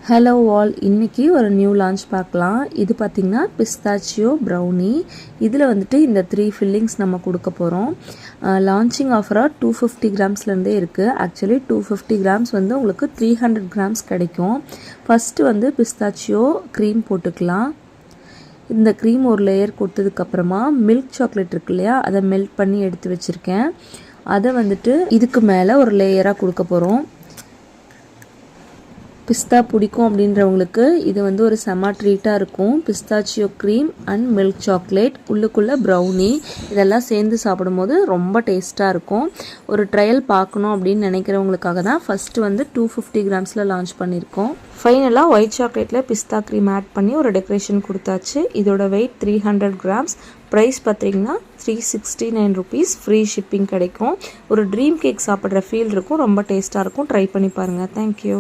Hello all, இன்றைக்கி ஒரு new launch பார்க்கலாம். இது பார்த்திங்கன்னா பிஸ்தாச்சியோ ப்ரௌனி. இதில் வந்துட்டு இந்த 3 ஃபில்லிங்ஸ் நம்ம கொடுக்க போகிறோம். லான்ச்சிங் ஆஃபராக 250 கிராம்ஸ்லேருந்தே இருக்குது. ஆக்சுவலி 250 கிராம்ஸ் வந்து உங்களுக்கு 300 கிராம்ஸ் கிடைக்கும். ஃபஸ்ட்டு வந்து பிஸ்தாச்சியோ க்ரீம் போட்டுக்கலாம். இந்த க்ரீம் ஒரு லேயர் கொடுத்ததுக்கப்புறமா மில்க் சாக்லேட் இருக்கு இல்லையா, அதை மெல்ட் பண்ணி எடுத்து வச்சுருக்கேன். அதை வந்துட்டு இதுக்கு மேலே ஒரு லேயராக கொடுக்க போகிறோம். பிஸ்தா பிடிக்கும் அப்படின்றவங்களுக்கு இது வந்து ஒரு செம ட்ரீட்டாக இருக்கும். பிஸ்தாச்சியோ க்ரீம் அண்ட் மில்க் சாக்லேட், உள்ளுக்குள்ளே ப்ரௌனி, இதெல்லாம் சேர்ந்து சாப்பிடும்போது ரொம்ப டேஸ்ட்டாக இருக்கும். ஒரு ட்ரையல் பார்க்கணும் அப்படின்னு நினைக்கிறவங்களுக்காக தான் ஃபஸ்ட்டு வந்து 250 கிராம்ஸில் லான்ச் பண்ணியிருக்கோம். ஃபைனலாக ஒயிட் சாக்லேட்டில் பிஸ்தா க்ரீம் ஆட் பண்ணி ஒரு டெக்கரேஷன் கொடுத்தாச்சு. இதோட வெயிட் 300 கிராம்ஸ். ப்ரைஸ் பார்த்திங்கன்னா 369 ருபீஸ். ஃப்ரீ ஷிப்பிங் கிடைக்கும். ஒரு ட்ரீம் கேக் சாப்பிட்ற ஃபீல் இருக்கும். ரொம்ப டேஸ்ட்டாக இருக்கும். ட்ரை பண்ணி பாருங்கள். தேங்க்யூ.